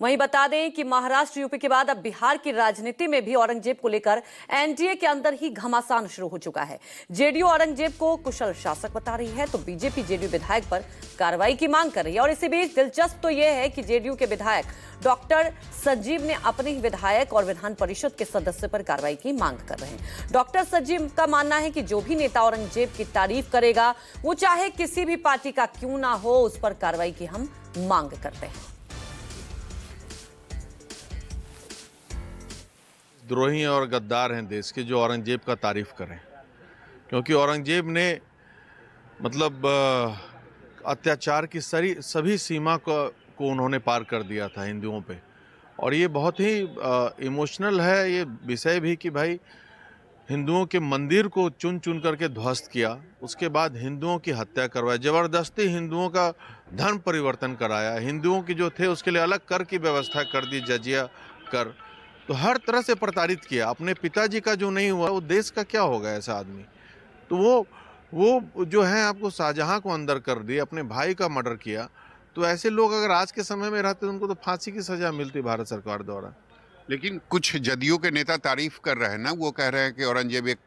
वहीं बता दें कि महाराष्ट्र यूपी के बाद अब बिहार की राजनीति में भी औरंगजेब को लेकर एनडीए के अंदर ही घमासान शुरू हो चुका है। जेडीयू औरंगजेब को कुशल शासक बता रही है तो बीजेपी जेडीयू विधायक पर कार्रवाई की मांग कर रही है। और इसी बीच दिलचस्प तो यह है कि जेडीयू के विधायक डॉक्टर सजीव ने अपने ही विधायक और विधान परिषद के सदस्य पर कार्रवाई की मांग कर रहे हैं। डॉक्टर सजीव का मानना है कि जो भी नेता औरंगजेब की तारीफ करेगा वो चाहे किसी भी पार्टी का क्यों ना हो, उस पर कार्रवाई की हम मांग करते हैं। द्रोही और गद्दार हैं देश के जो औरंगजेब का तारीफ करें, क्योंकि औरंगजेब ने मतलब अत्याचार की सभी सीमा को उन्होंने पार कर दिया था हिंदुओं पे। और ये बहुत ही इमोशनल है ये विषय भी कि भाई हिंदुओं के मंदिर को चुन चुन करके ध्वस्त किया, उसके बाद हिंदुओं की हत्या करवाई, ज़बरदस्ती हिंदुओं का धर्म परिवर्तन कराया, हिंदुओं की जो थे उसके लिए अलग कर की व्यवस्था कर दी, जजिया कर। तो हर तरह से प्रताड़ित किया। अपने पिताजी का जो नहीं हुआ वो देश का क्या होगा ऐसा आदमी। तो वो जो है आपको शाहजहां को अंदर कर दिए, अपने भाई का मर्डर किया। तो ऐसे लोग अगर आज के समय में रहते तो उनको तो फांसी की सजा मिलती भारत सरकार द्वारा। लेकिन कुछ जदयू के नेता तारीफ कर रहे हैं ना, वो कह रहे हैं कि औरंगजेब एक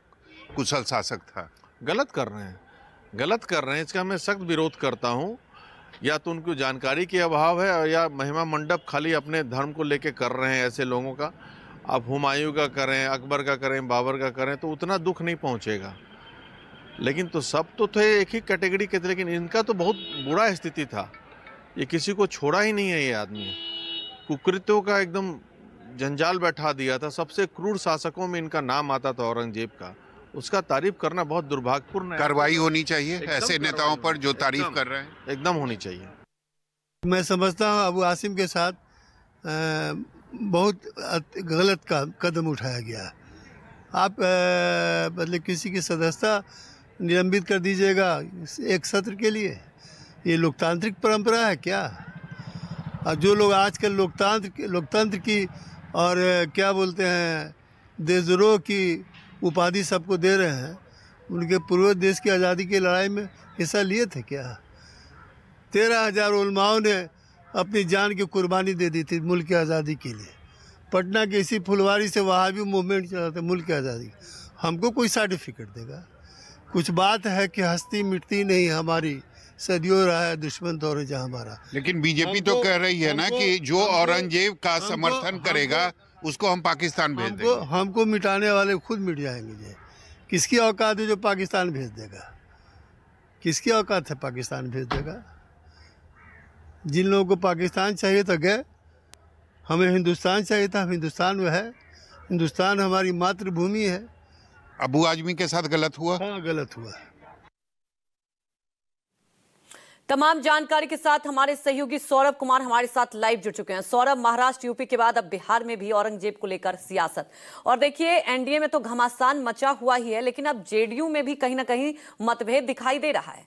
कुशल शासक था। गलत कर रहे हैं, इसका मैं सख्त विरोध करता हूँ। या तो उनको जानकारी के अभाव है या महिमा मंडप खाली अपने धर्म को लेके कर रहे हैं ऐसे लोगों का। आप हुमायूं का करें, अकबर का करें, बाबर का करें तो उतना दुख नहीं पहुँचेगा। लेकिन तो सब तो थे एक ही कैटेगरी के थे, लेकिन इनका तो बहुत बुरा स्थिति था। ये किसी को छोड़ा ही नहीं है। ये आदमी कुकृत्यों का एकदम जंजाल बैठा दिया था। सबसे क्रूर शासकों में इनका नाम आता था औरंगजेब का। उसका तारीफ करना बहुत दुर्भाग्यपूर्ण है। कार्रवाई होनी चाहिए ऐसे नेताओं पर जो तारीफ कर रहे हैं, एकदम होनी चाहिए। मैं समझता हूँ अबू आसिम के साथ बहुत गलत कदम उठाया गया। आप मतलब किसी की सदस्यता निलंबित कर दीजिएगा एक सत्र के लिए, ये लोकतांत्रिक परंपरा है क्या? और जो लोग आजकल लोकतंत्र की और क्या बोलते हैं देशद्रोह की उपाधि सबको दे रहे हैं, उनके पूर्व देश की आज़ादी की लड़ाई में हिस्सा लिए थे क्या? 13,000 उलमाओं ने अपनी जान की कुर्बानी दे दी थी मुल्क की आज़ादी के लिए। पटना के इसी फुलवारी से वहाबी मूवमेंट चला था मुल्क की आज़ादी। हमको कोई सर्टिफिकेट देगा? कुछ बात है कि हस्ती मिटती नहीं हमारी, सदियों रहा है दुश्मन दौर जहाँ हमारा। लेकिन बीजेपी तो कह रही है ना कि जो औरंगजेब का समर्थन करेगा उसको हम पाकिस्तान भेज देंगे। हमको मिटाने वाले खुद मिट जाएंगे। जे किसकी औकात है जो पाकिस्तान भेज देगा? किसकी औकात है पाकिस्तान भेज देगा? जिन लोगों को पाकिस्तान चाहिए तो गए, हमें हिंदुस्तान चाहिए था, हम हिंदुस्तान में है। हिंदुस्तान हमारी मातृभूमि है। अबू आजमी के साथ गलत हुआ? हाँ, गलत हुआ। तमाम जानकारी के साथ हमारे सहयोगी सौरभ कुमार हमारे साथ लाइव जुड़ चुके हैं। सौरभ, महाराष्ट्र यूपी के बाद अब बिहार में भी औरंगजेब को लेकर सियासत, और देखिए एनडीए में तो घमासान मचा हुआ ही है, लेकिन अब जेडीयू में भी कहीं ना कहीं मतभेद दिखाई दे रहा है।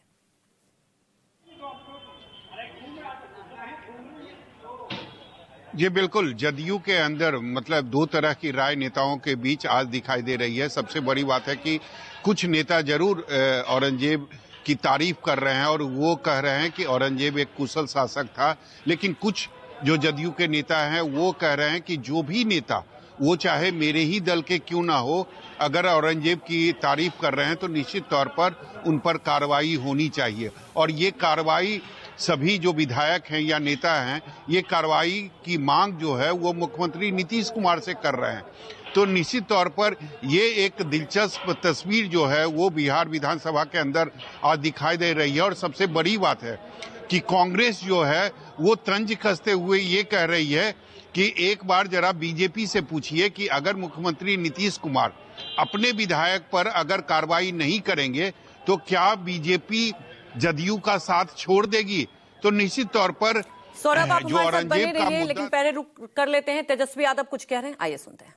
जी बिल्कुल, जदयू के अंदर मतलब दो तरह की राय नेताओं के बीच आज दिखाई दे रही है। सबसे बड़ी बात है कि कुछ नेता जरूर औरंगजेब की तारीफ कर रहे हैं और वो कह रहे हैं कि औरंगजेब एक कुशल शासक था। लेकिन कुछ जो जदयू के नेता हैं वो कह रहे हैं कि जो भी नेता, वो चाहे मेरे ही दल के क्यों ना हो, अगर औरंगजेब की तारीफ कर रहे हैं तो निश्चित तौर पर उन पर कार्रवाई होनी चाहिए। और ये कार्रवाई सभी जो विधायक हैं या नेता हैं, ये कार्रवाई की मांग जो है वो मुख्यमंत्री नीतीश कुमार से कर रहे हैं। तो निश्चित तौर पर ये एक दिलचस्प तस्वीर जो है वो बिहार विधानसभा के अंदर आज दिखाई दे रही है। और सबसे बड़ी बात है कि कांग्रेस जो है वो तंज कसते हुए ये कह रही है कि एक बार जरा बीजेपी से पूछिए कि अगर मुख्यमंत्री नीतीश कुमार अपने विधायक पर अगर कार्रवाई नहीं करेंगे तो क्या बीजेपी जदयू का साथ छोड़ देगी? तो निश्चित तौर पर सौरभ, आप हमारे साथ बने रहिए, लेकिन पहले रुक कर लेते हैं। तेजस्वी यादव कुछ कह रहे हैं, आइए सुनते हैं।